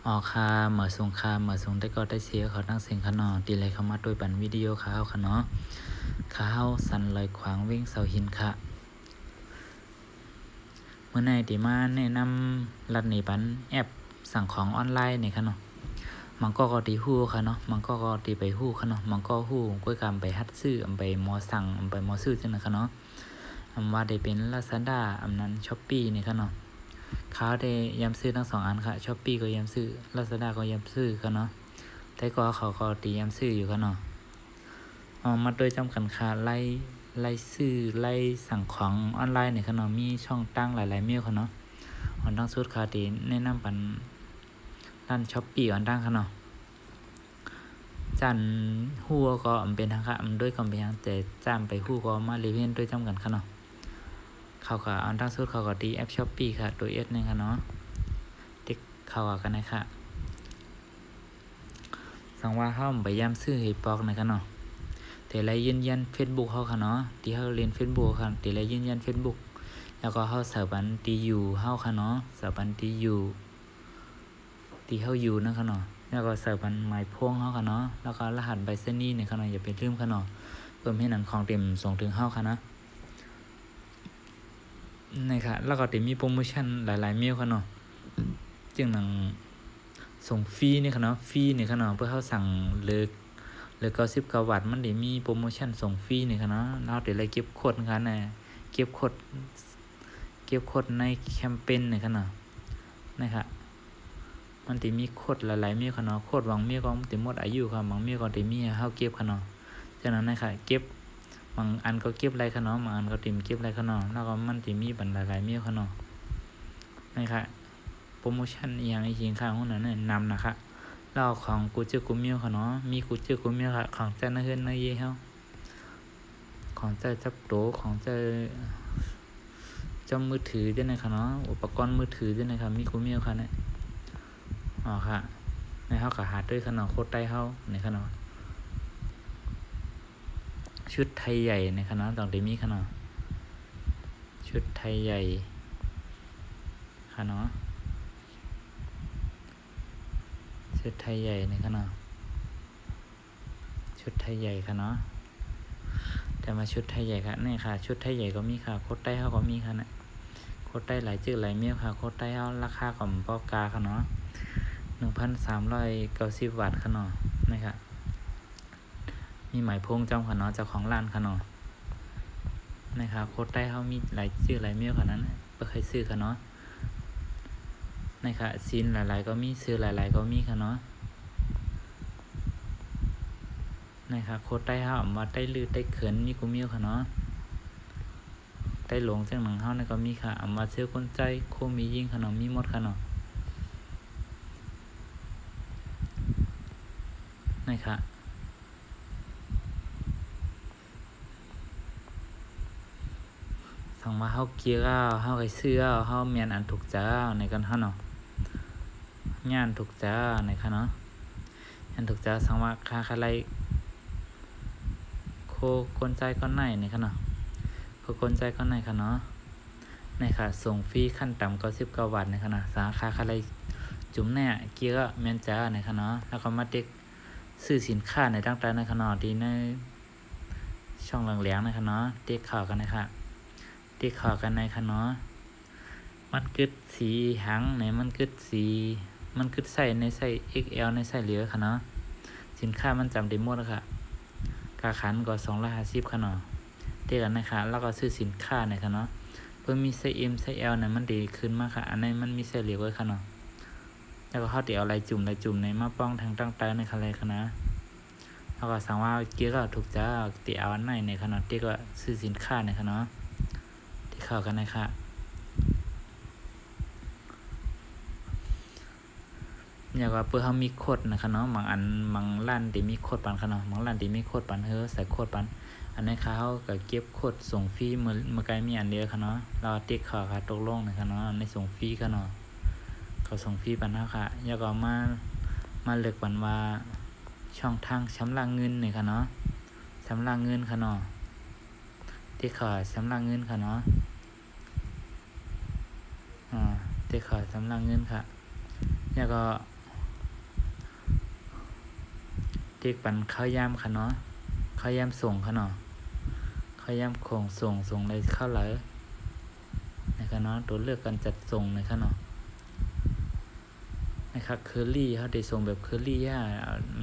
ออค่ะเหมือสงครามเหมือสงได้ก็ได้เสียเขาตั้งเสียงขนอตีเลยเข้ามาด้วยปันวิดีโอข้าวค่ะเนาะข้าวสันลอยขวางวิ่งเสาหินค่ะเมื่อไหร่ที่มาแนะนำรัดในปันแอปสั่งของออนไลน์เนี่ยค่ะเนาะมันก็ตีหู้ค่ะเนาะมันก็ตีไปหู้ค่ะเนาะมันก็หู้ก้อยกรรมไปฮัดซื้อไปมอสั่งไปมอซื้อจังนะค่ะเนาะว่าได้เป็น Lazada นั้น Shopee เนี่ยค่ะเนาะเขาได้ย้ำซื้อทั้ง2อันค่ะ Shopee ก็ย้ำซื้อ Lazada ก็ย้ำซื้อค่ะเนาะแต่ก็เขาก็ตีย้ำซื้ออยู่ค่ะเนาะมาโดยจำกัดค่ะไล่ซื้อไล่สั่งของออนไลน์เนี่ยค่ะเนาะมีช่องตั้งหลายๆเมียวค่ะเนาะอันตั้งสุดค่ะตีแนะนำปันร้าน Shopee อันตั้งค่ะเนาะจันหัวก็เป็นทางค่ะด้วยก็เป็นทางแต่จ้ามไปหัวก็มารีวิวด้วยจำกัดค่ะเนาะเขาก็อันตั้งสุดเขาก็ตีแอป Shopee ค่ะตัวเอสนึงค่ะเนาะติ๊กเขากันนะคะสังว่าเฮาไปย้ำซื้อให้ปอกนะคะเนาะแต่ละยืนยัน Facebook เฮาค่ะเนาะที่เฮาเรียน Facebook ค่ะแต่ละยืนยัน Facebook แล้วก็เฮาเสิร์ฟอันที่อยู่เฮาค่ะเนาะเสิร์ฟอันที่อยู่ที่เฮาอยู่นะคะเนาะแล้วก็เสิร์ฟอันหมายพวงเฮาค่ะเนาะแล้วก็รหัสใบเส้นนี้เนี่ยค่ะเนาะอย่าไปลืมค่ะเนาะเพิ่มให้หนังของเต็มส่งถึงเฮาค่ะนะนี่ค่ะแล้วก็จะมีโปรโมชั่นหลายๆเมลค่ะเนาะจึงหนังส่งฟรีนี่ค่ะเนาะฟรีนี่ค่ะเนาะเพื่อเฮาสั่งเลิก99 วัตต์มันได้มีโปรโมชั่นส่งฟรีนี่ค่ะเนาะเราได้เลยเก็บโค้ดค่ะนะเก็บโค้ดในแคมเปญนี่ค่ะเนาะนะครับมันสิมีโค้ดหลายๆเมลค่ะเนาะโค้ดบางเมลก็สิหมดอายุค่ะบางเมลก็สิมีเฮาเก็บค่ะเนาะฉะนั้นนะคะเก็บบางอันก็เก็บไรค่ะเนาะบางอันก็ติมเก็บไรค่ะเนาะแล้วก็มันสิมีบันหลายๆเมลค่ะเนาะนะครับโปรโมชั่นอีหยังอีกอย่างค่ะหุ้นนั้นนำนะคะเราของกูเจอกูมิวค่ะเนาะมีกูเจอกูมิวค่ะของเจ้าหน้าที่ในเย่เฮาของเจ้าจับโตของเจ้ามือถือด้วยนะคะเนาะอุปกรณ์มือถือด้วยนะคะมีกูมิวค่ะเนี่ยค่ะในเฮาก็หาด้วยค่ะเนาะโคตรใต้เฮาในค่ะเนาะชุดไทยใหญ่ในค่ะเนาะต้องได้มีค่ะเนาะชุดไทยใหญ่ค่ะเนาะชุดไทยใหญ่ในค่ะเนาะชุดไทยใหญ่ค่ะเนาะแต่มาชุดไทยใหญ่ค่ะนี่ค่ะชุดไทยใหญ่ก็มีค่ะโคตรใต้เฮาก็มีค่ะเนี่ยโคตรใต้หลายชื่อหลายเมียวค่ะโคตรใต้เฮาราคาของปอกาค่ะเนาะ1,390 วัตต์ค่ะเนาะนะครับมีหมายพงจอมค่ะเนาะเจ้าของร้านค่ะเนาะนะครับโคตรใต้เฮามีหลายชื่อหลายเมียวค่ะนั้นบ่เคยซื้อค่ะเนาะนะครับซีนหลายๆก็มีซื้อหลายๆก็มีค่ะเนาะนะครับโคตรใต้เฮาว่าใต้ลือใต้เขินมีกูมิวค่ะเนาะใต้หลงจังหนังเฮานี่ก็มีค่ะว่าเสื้อคนใจโคมียิ่งค่ะเนาะมีหมดค่ะเนาะนะครับสั่งมาเฮาเกียร์เฮาไก่เสื้อเฮาเมียนอันถูกจ้าในกันเฮาเนาะงานถูกจ้าในค่ะเนาะงานถูกจ้าสั่งว่าค่าอะไรโคคนใจก้อนไหนในค่ะเนาะโคคนใจก้อนไหนค่ะเนาะในค่ะส่งฟรีขั้นต่ำ99 วัตต์ในค่ะนะสาขาอะไรจุ่มแน่เกียร์เมียนจ้าในค่ะเนาะแล้วก็มาเด็กซื้อสินค้าในต่างๆในค่ะเนาะที่ในช่องเหลืองๆในค่ะเนาะเด็กข่าวกันนะคะที่ขอกันในค่ะเนาะมันกึดสีหางไหนมันกึดสีมันกึดใส่ในใส่ XL ในใส่เหลือค่ะเนาะสินค้ามันจำได้หมดแล้วค่ะกาขันก็250ค่ะเนาะเด็กกันนะคะแล้วก็ซื้อสินค้าในค่ะเนาะเพิ่มมีไซส์ M ไซส์ L เนี่ยมันดีขึ้นมากค่ะอันนี้มันมีไซส์เหลือไว้ค่ะเนาะแล้วก็เขาเดี๋ยวอะไรจุ่มในมาป้องทางตั้งใจในค่ะเลยค่ะนะแล้วก็สั่งว่าเกี่ยวก็ถูกจ้าเดี๋ยวเอาอันไหนในค่ะเนาะเด็กก็ซื้อสินค้าในค่ะเนาะเข้ากันนะคะอยากว่าเพื่อเขามีโคดนะคะเนาะบางอันบางร้านที่มีโคดปันค่ะเนาะบางร้านที่มีโคดปันใส่โคดปันอันนี้เขาก็เก็บโคดส่งฟรีเมื่อไกลมีอันเดียวค่ะเนาะเราติ๊กข่าวค่ะตกลงนะคะเนาะในส่งฟรีค่ะเนาะเขาส่งฟรีปันนะค่ะอยากเอามาเลือกปันว่าช่องทางชำระเงินเนี่ยค่ะเนาะชำระเงินค่ะเนาะติ๊กข่าวชำระเงินค่ะเนาะเด็กขอสำรองเงินค่ะแล้วก็ เด็กปันข้าวยามค่ะเนาะข้าวยามส่งค่ะเนาะข้าวยามของส่งเลยเข้าไหลนะครับเนาะตัวเลือกการจัดส่งนะครับเนาะนะครับเคอรี่เขาได้ส่งแบบเคอรี่ย่า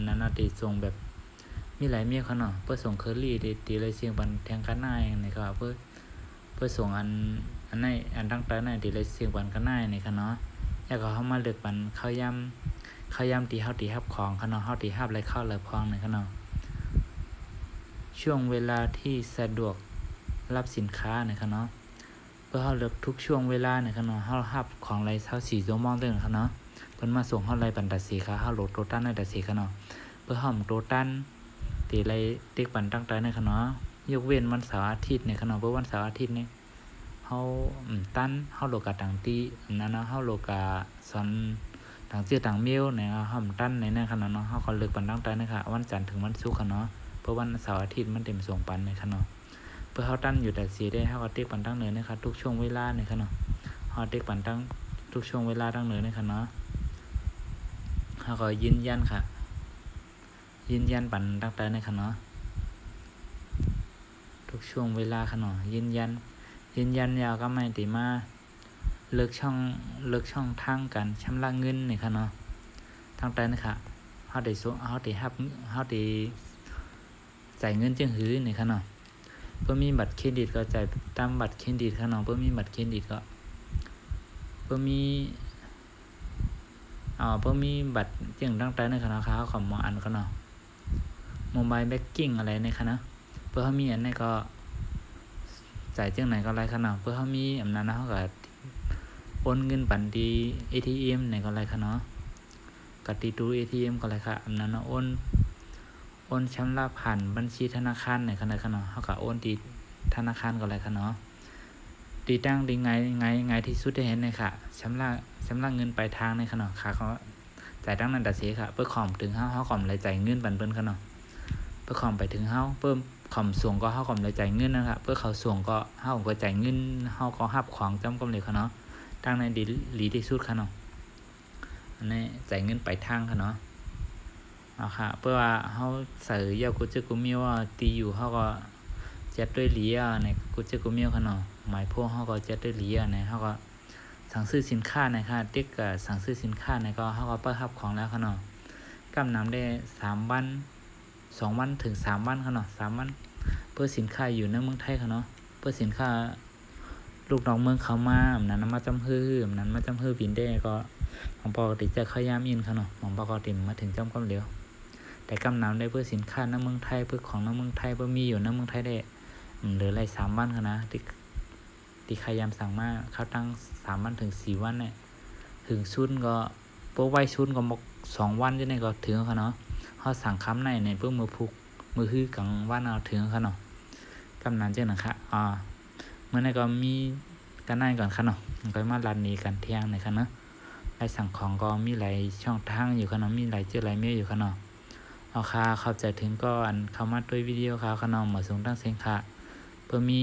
นั้นได้ส่งแบบมีหลายเมียเขาเนาะเพื่อส่งเคอรี่ตีเลยเสียงปันแทงกันหน้านะครับเพื่อส่งอันไหนอันตั้งแต่ไหนตีเลยเสียงปันกันหน้านะครับเนาะแล้วก็เขามาเลือกปันข้าวยำตีเฮาตีฮับของเขาเนาะเฮาตีฮับอะไรเข้าเลยพองนะครับเนาะช่วงเวลาที่สะดวกรับสินค้านะครับเนาะเพื่อเฮาเลือกทุกช่วงเวลานะครับเนาะเฮาฮับของไร24ชั่วโมงเด้อนะครับเนาะเพิ่นมาส่งเฮาไรปันตัดสีค่ะเฮาโหลดโตตันในตัดสีค่ะเนาะเพื่อเฮาโตตันตีไรติ๊กปันตั้งแต่นะครับเนาะยกเว้นวันเสาร์อาทิตย์นะครับเนาะเพราะวันเสาร์อาทิตย์นี่เฮาตันเฮาโลกาต่างตีนั้นเนาะเฮาโลกาสอนต่างเจือต่างเมียวเนี่ยเฮาตันในนั้นค่ะเนาะเฮาก็เลือกปันตั้งแต่นะคะวันจันทร์ถึงวันศุกร์ค่ะเนาะเพราะวันเสาร์อาทิตย์มันเต็มส่งปันนะคะเนาะเพื่อเฮาตั้นอยู่แต่สีได้เฮาก็ติ๊กปันตั้งเหนือนะคะทุกช่วงเวลานะคะเนาะเฮาติ๊กปันตั้งทุกช่วงเวลาตั้งเหนือนะคะเนาะเฮาก็ยืนยันค่ะยืนยันปันตั้งแต่นะคะเนาะทุกช่วงเวลาค่ะเนาะยืนยันยาวก็ไม่ติมาเลิกช่องทางการชำระเงินนี่ค่ะเนาะทางใต้นะคะเฮาได้จ่ายเงินจังหื้อนี่ค่ะเนาะเพิ่นมีบัตรเครดิตก็จ่ายตามบัตรเครดิตค่ะเนาะเพิ่นมีบัตรเครดิตก็เพิ่นมีบัตรจังทางใต้นะคะเนาะเขาของหมออันค่ะเนาะโมบายแบงกิ้งอะไรนี่ค่ะเนาะเพิ่นเฮามีอันนี้ก็จ่ายจังไหนก็ไรค่ะเนาะเพิ่นเฮามีอำนาจเฮาก็โอนเงินปันดี ATM ไหนก็ไรค่ะเนาะกติดู ATM ก็ไรค่ะอันนั้นโอนชำระผ่านบัญชีธนาคารไหนค่ะเนาะเฮาก็โอนที่ธนาคารก็ไรค่ะเนาะตีตั้งดีไงที่สุดได้เห็นเลยค่ะชำระเงินปลายทางในค่ะเนาะค่ะเขาจ่ายตั้งนั้นแต่เสียค่ะเพื่อขอมถึงเฮาขอมเลยจ่ายเงินปันเปิ้นค่ะเนาะเพื่อขอมไปถึงเฮาเพิ่มขอมส่งก็เฮาขอมเลยจ่ายเงินนะคะเพื่อเขาส่งก็เฮาก็จ่ายเงินเฮาก็รับของจำกำเลยค่ะเนาะตั้งในดีที่สุดค่ะเนาะอันนี้จ่ายเงินปลายทางค่ะเนาะเอาค่ะเพื่อว่าเฮาใส่ยากุจิกุมิวตีอยู่เฮาก็จัดด้วยเหลียในกุจิกุมิวค่ะเนาะหมายพวกเฮาก็จัดด้วยเหลียในเฮาก็สั่งซื้อสินค้านะคะติ๊กก็สั่งซื้อสินค้าในก็เฮาก็เปิดรับของแล้วค่ะเนาะกำนำได้3วัน2วันถึง3วันค่ะเนาะ3วันเพื่อสินค้าอยู่ในเมืองไทยค่ะเนาะเพื่อสินค้าลูกน้องเมืองเขามานั้นมาจำฮื้อนั้นมาจำฮื้อบินได้ก็ของปกติจะเข้ายามอินค่ะเนาะของปกติมาถึงจำกำเหลียวแต่กำนำได้เพื่อสินค้าในเมืองไทยเพื่อของในเมืองไทยเพื่อมีอยู่ในเมืองไทยได้เหลืออะไร3วันค่ะนะที่ขยามสั่งมาเขาตั้ง3วันถึง4วันเนี่ยถึงชุดก็โป๊ะไว้ชุดก็บอก2วันจังได๋ก็ถึงค่ะเนาะเฮาสั่งคำในเพื่อมือฮื้อกังวันเอาถึงค่ะเนาะกำนั้นจังนะคะเมื่อนั้นก็มีกันนั่นก่อนค่ะเนาะก็มารันนี้กันเที่ยงในค่ะเนาะไลสั่งของก็มีหลายช่องทางอยู่ค่ะเนาะมีหลายหลายเมลอยู่ค่ะเนาะเอาค่ะเข้าใจถึงก็อันเข้ามาด้วยวิดีโอค่ะเนาะมาส่งตั้งเสียงค่ะเพื่อมี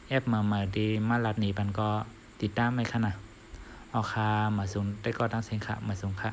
แอปมาดีมารัดนี้ปันก็ติดตามไหมค่ะนะเอาค่ะมาส่งได้ก็ตั้งเสียงค่ะมาส่งค่ะ